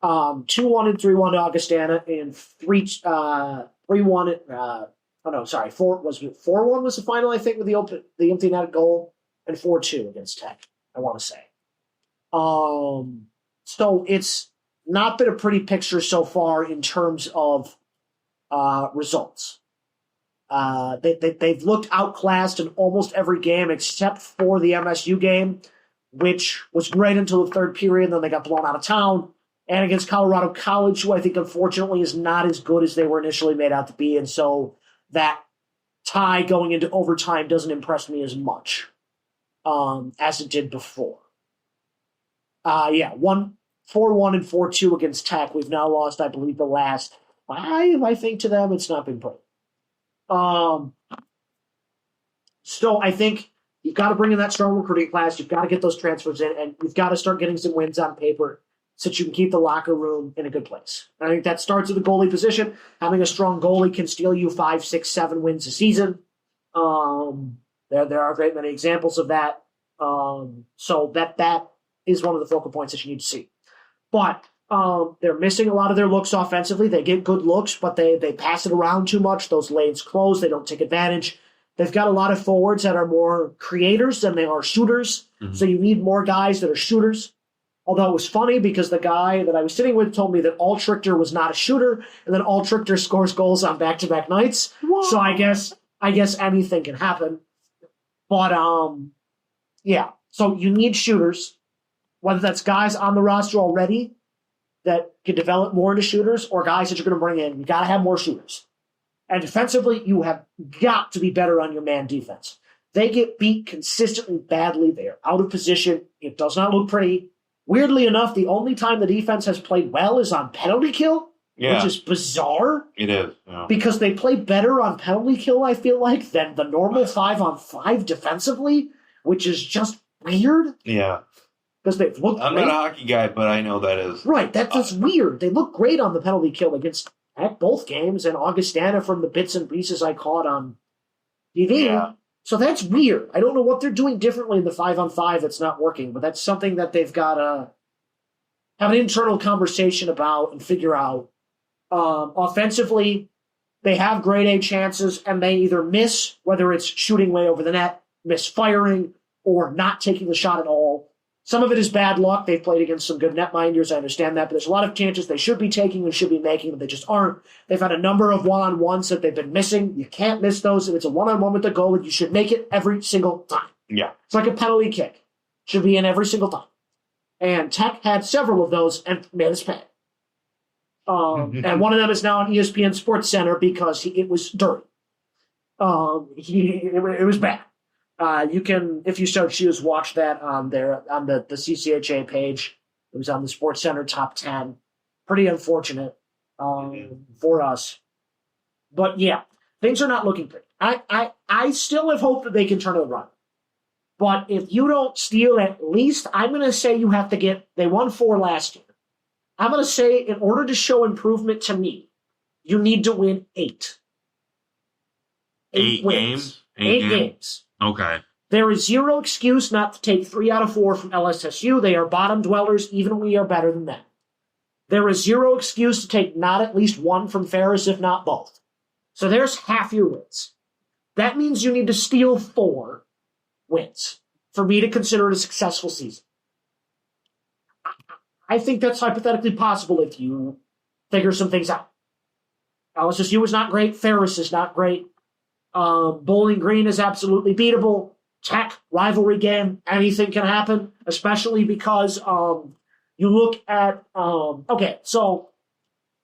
2-1 and 3-1 to Augustana, and 3-1. 4-1 was the final, I think, with the empty net goal, and 4-2 against Tech, I want to say. So it's not been a pretty picture so far in terms of results. They've looked outclassed in almost every game except for the MSU game, which was great until the third period, then they got blown out of town. And against Colorado College, who I think unfortunately is not as good as they were initially made out to be, and so that tie going into overtime doesn't impress me as much as it did before. 4-1 and 4-2 against Tech. We've now lost, I believe, the last 5, I think, to them. It's not been pretty. So I think you've got to bring in that strong recruiting class. You've got to get those transfers in, and you've got to start getting some wins on paper so that you can keep the locker room in a good place. And I think that starts at the goalie position. Having a strong goalie can steal you 5, 6, 7 wins a season. There are a great many examples of that. So that is one of the focal points that you need to see. But they're missing a lot of their looks offensively. They get good looks, but they pass it around too much. Those lanes close. They don't take advantage. They've got a lot of forwards that are more creators than they are shooters. Mm-hmm. So you need more guys that are shooters. Although it was funny because the guy that I was sitting with told me that Altrichter was not a shooter, and then Altrichter scores goals on back-to-back nights. Whoa. So I guess anything can happen. But yeah. So you need shooters, whether that's guys on the roster already that can develop more into shooters or guys that you're going to bring in. You got to have more shooters. And defensively, you have got to be better on your man defense. They get beat consistently badly. They are out of position. It does not look pretty. Weirdly enough, the only time the defense has played well is on penalty kill, which is bizarre. It is. Yeah. Because they play better on penalty kill, I feel like, than the normal 5-on-5 defensively, which is just weird. Yeah. Because they've looked I'm great. not a hockey guy, but I know that is. Right, that's weird. They look great on the penalty kill against both games, and Augustana from the bits and pieces I caught on TV. Yeah. So that's weird. I don't know what they're doing differently in the 5-on-5 that's not working, but that's something that they've got to have an internal conversation about and figure out. Offensively, they have grade A chances, and they either miss, whether it's shooting way over the net, misfiring, or not taking the shot at all. Some of it is bad luck. They've played against some good netminders. I understand that. But there's a lot of chances they should be taking and should be making, but they just aren't. They've had a number of one-on-ones that they've been missing. You can't miss those. If it's a one-on-one with the goalie, you should make it every single time. Yeah. It's like a penalty kick. Should be in every single time. And Tech had several of those and made us pay. And one of them is now on ESPN Sports Center because it was dirty. It was bad. You can, if you so choose, watch that on the CCHA page. It was on the Sports Center top 10. Pretty unfortunate for us. But yeah, things are not looking pretty. I still have hope that they can turn it around. But if you don't steal at least, I'm going to say you have to get, they won 4 last year. I'm going to say in order to show improvement to me, you need to win 8. 8 wins. 8 games. Okay. There is zero excuse not to take 3 out of 4 from LSSU. They are bottom dwellers, even we are better than them. There is zero excuse to take not at least 1 from Ferris, if not both. So there's half your wins. That means you need to steal 4 wins for me to consider it a successful season. I think that's hypothetically possible if you figure some things out. LSSU is not great. Ferris is not great. Bowling Green is absolutely beatable. Tech, rivalry game, anything can happen, especially because you look at... okay, so,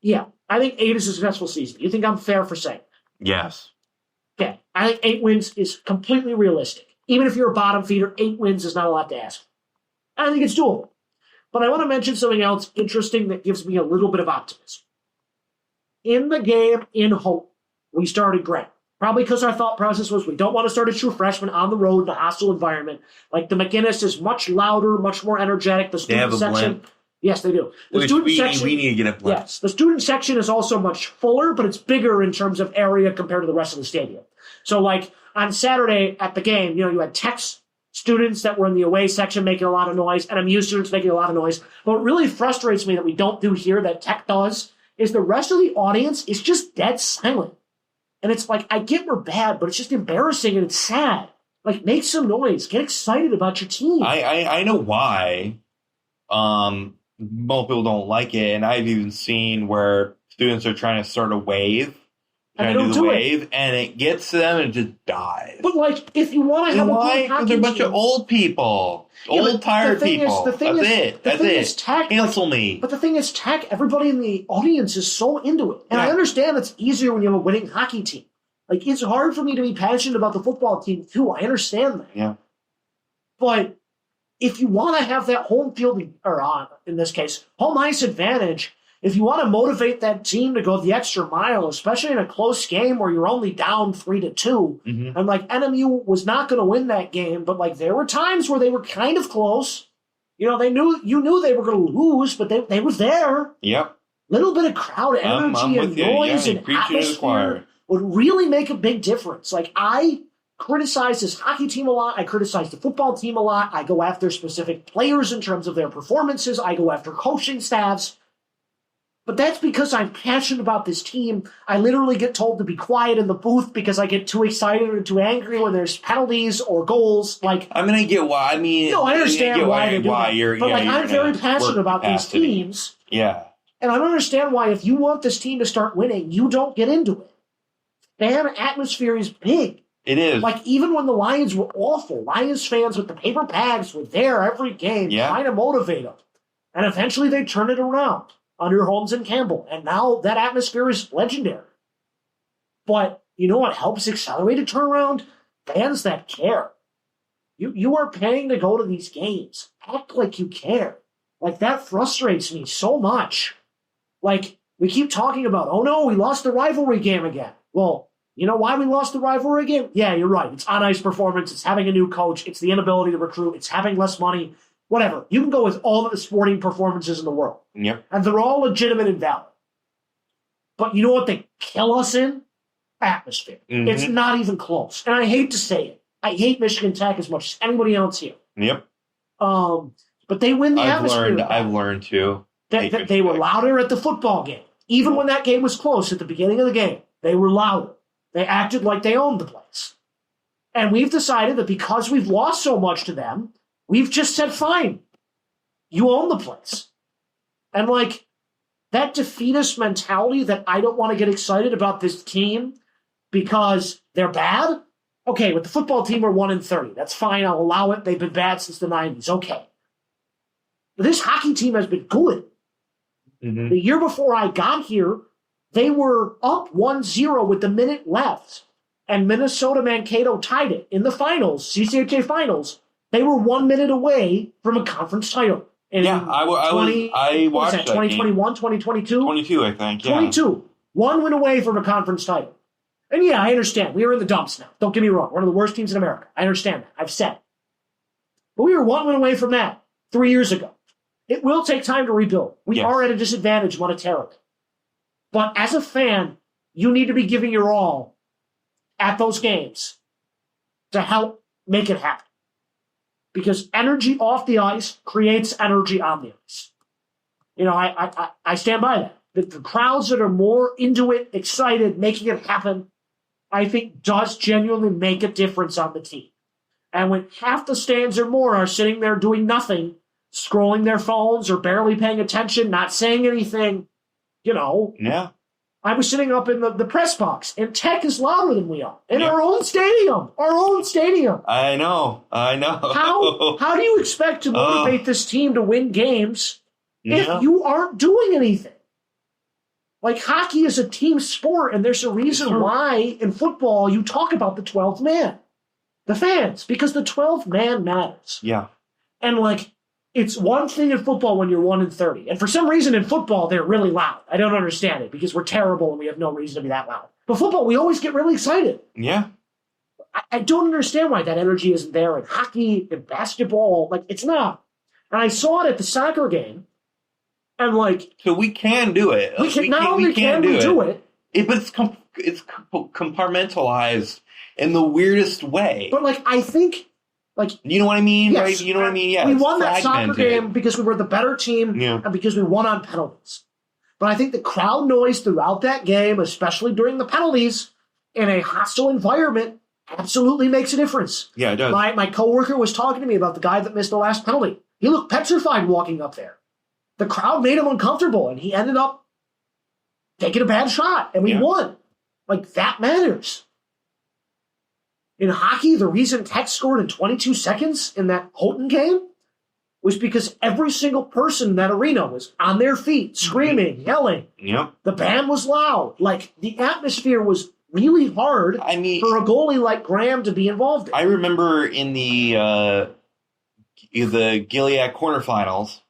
yeah, I think 8 is a successful season. You think I'm fair for saying that? Yes. Okay, I think 8 wins is completely realistic. Even if you're a bottom feeder, 8 wins is not a lot to ask. I think it's doable. But I want to mention something else interesting that gives me a little bit of optimism. In the game in Hope, we started Grant. Probably because our thought process was we don't want to start a true freshman on the road in a hostile environment. Like the McGinnis is much louder, much more energetic. The student section, yes, they do. The student section, we need to get a blend. Yes, the student section is also much fuller, but it's bigger in terms of area compared to the rest of the stadium. So, like on Saturday at the game, you had Tech's students that were in the away section making a lot of noise, and MU students making a lot of noise. But what really frustrates me that we don't do here that Tech does is the rest of the audience is just dead silent. And it's like, I get we're bad, but it's just embarrassing and it's sad. Like, make some noise. Get excited about your team. I know why most people don't like it. And I've even seen where students are trying to start a wave. And they don't do it. And it gets to them and it just dies. But, like, if you want to have a good hockey Because they're a bunch of old people. Tired people. That's it. Tech, cancel me. But the thing is, Tech, everybody in the audience is so into it. And I understand it's easier when you have a winning hockey team. Like, it's hard for me to be passionate about the football team, too. I understand that. Yeah. But if you want to have that home field, or in this case, home ice advantage, if you want to motivate that team to go the extra mile, especially in a close game where you're only down 3-2, and like NMU was not going to win that game, but like there were times where they were kind of close. You knew they were going to lose, but they were there. Yep. Little bit of crowd energy and noise and atmosphere would really make a big difference. Like, I criticize this hockey team a lot. I criticize the football team a lot. I go after specific players in terms of their performances. I go after coaching staffs. But that's because I'm passionate about this team. I literally get told to be quiet in the booth because I get too excited or too angry when there's penalties or goals. Like, I'm gonna get why. I mean, no, I understand why they do that. But like, I'm very passionate about these teams. Yeah. And I don't understand why, if you want this team to start winning, you don't get into it. Fan atmosphere is big. It is. Like, even when the Lions were awful, Lions fans with the paper bags were there every game trying to motivate them. And eventually they turned it around under Holmes and Campbell. And now that atmosphere is legendary. But you know what helps accelerate a turnaround? Fans that care. You are paying to go to these games. Act like you care. Like, that frustrates me so much. Like, we keep talking about, oh no, we lost the rivalry game again. Well, you know why we lost the rivalry game? Yeah, you're right. It's on-ice performance. It's having a new coach. It's the inability to recruit. It's having less money. Whatever. You can go with all of the sporting performances in the world. Yep. And they're all legitimate and valid. But you know what they kill us in? Atmosphere. It's not even close. And I hate to say it. I hate Michigan Tech as much as anybody else here. Yep. But they win the atmosphere. I've learned too. They were louder at the football game. Even when that game was close at the beginning of the game, they were louder. They acted like they owned the place. And we've decided that because we've lost so much to them, we've just said, fine, you own the place. And like, that defeatist mentality that I don't want to get excited about this team because they're bad. Okay, with the football team, we're 1-30. That's fine. I'll allow it. They've been bad since the 90s. Okay. But this hockey team has been good. The year before I got here, they were up 1-0 with the minute left, and Minnesota Mankato tied it in the finals, CCHA finals. They were 1 minute away from a conference title. I watched that 2021, 2022? 22, I think, yeah. 22. 1 win away from a conference title. And yeah, I understand. We are in the dumps now. Don't get me wrong. One of the worst teams in America. I understand that. I've said it. But we were 1 win away from that 3 years ago. It will take time to rebuild. We are at a disadvantage monetarily. But as a fan, you need to be giving your all at those games to help make it happen. Because energy off the ice creates energy on the ice. You know, I stand by that. The crowds that are more into it, excited, making it happen, I think does genuinely make a difference on the team. And when half the stands or more are sitting there doing nothing, scrolling their phones or barely paying attention, not saying anything, you know. Yeah. I was sitting up in the press box, and Tech is louder than we are. In our own stadium. Our own stadium. I know. How do you expect to motivate this team to win games if you aren't doing anything? Like, hockey is a team sport, and there's a reason why in football you talk about the 12th man. The fans. Because the 12th man matters. Yeah. And, like, it's one thing in football when you're 1-30. And for some reason in football, they're really loud. I don't understand it because we're terrible and we have no reason to be that loud. But football, we always get really excited. Yeah. I don't understand why that energy isn't there in hockey, in basketball. Like, it's not. And I saw it at the soccer game. And, like... So we can do it. We can do it. But it's compartmentalized in the weirdest way. But, like, I think... Like, you know what I mean? Yes, right? You know what I mean? Yeah. We won that soccer game because we were the better team and because we won on penalties. But I think the crowd noise throughout that game, especially during the penalties, in a hostile environment, absolutely makes a difference. Yeah, it does. My coworker was talking to me about the guy that missed the last penalty. He looked petrified walking up there. The crowd made him uncomfortable, and he ended up taking a bad shot, and we won. Like, that matters. In hockey, the reason Tech scored in 22 seconds in that Houghton game was because every single person in that arena was on their feet, screaming, yelling. Yep. The band was loud. Like, the atmosphere was really hard for a goalie like Graham to be involved in. I remember in the Gilead quarterfinals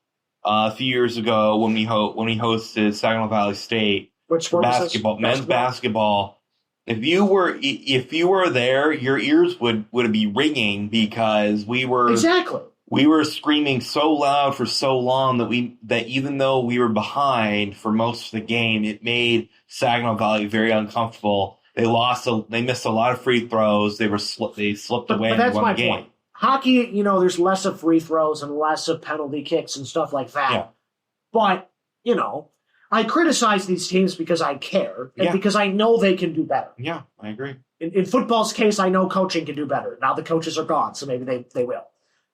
a few years ago when we hosted Saginaw Valley State men's basketball. If you were there, your ears would be ringing because we were screaming so loud for so long that even though we were behind for most of the game, it made Saginaw Valley very uncomfortable. They missed a lot of free throws. They slipped away and won the game. Point. Hockey, there's less of free throws and less of penalty kicks and stuff like that. Yeah. But, I criticize these teams because I care and because I know they can do better. Yeah, I agree. In football's case, I know coaching can do better. Now the coaches are gone, so maybe they will.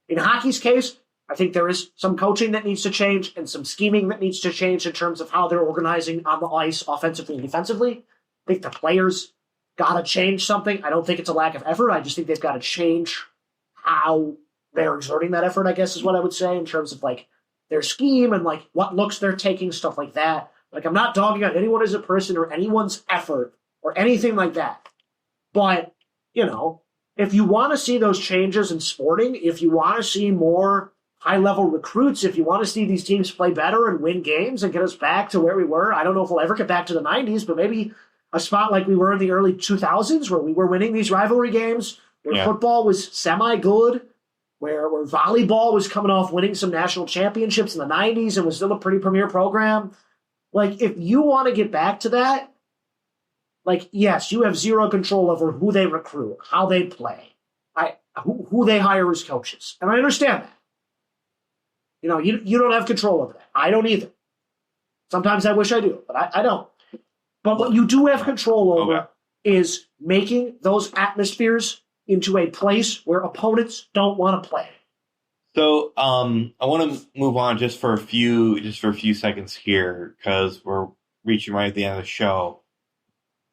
In hockey's case, I think there is some coaching that needs to change and some scheming that needs to change in terms of how they're organizing on the ice offensively and defensively. I think the players got to change something. I don't think it's a lack of effort. I just think they've got to change how they're exerting that effort, I guess is what I would say, in terms of their scheme and what looks they're taking, stuff like that. I'm not dogging on anyone as a person or anyone's effort or anything like that. But, if you want to see those changes in sporting, if you want to see more high-level recruits, if you want to see these teams play better and win games and get us back to where we were, I don't know if we'll ever get back to the 90s, but maybe a spot like we were in the early 2000s where we were winning these rivalry games, where football was semi-good, where volleyball was coming off winning some national championships in the 90s and was still a pretty premier program. If you want to get back to that, yes, you have zero control over who they recruit, how they play, who they hire as coaches. And I understand that. You don't have control over that. I don't either. Sometimes I wish I do, but I don't. But what you do have control over is making those atmospheres into a place where opponents don't want to play. So I want to move on just for a few seconds here because we're reaching right at the end of the show.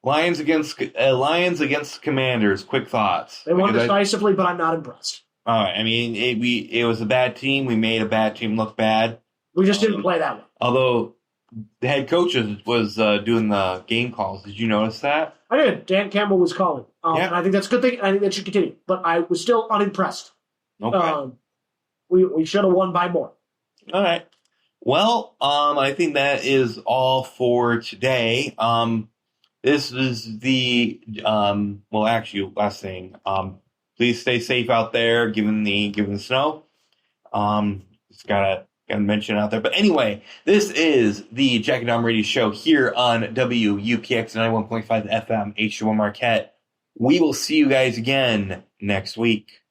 Lions against Commanders. Quick thoughts. They won decisively, but I'm not impressed. All right. I mean, it was a bad team. We made a bad team look bad. We just didn't play that well. Although the head coach was doing the game calls. Did you notice that? I did. Dan Campbell was calling. And I think that's a good thing. I think that should continue. But I was still unimpressed. Okay. We should have won by more. All right. Well, I think that is all for today. This is the last thing. Please stay safe out there, given the snow. Just gotta mention it out there. But anyway, this is the Jack and Dom Radio Show here on WUPX 91.5 FM, H1 Marquette. We will see you guys again next week.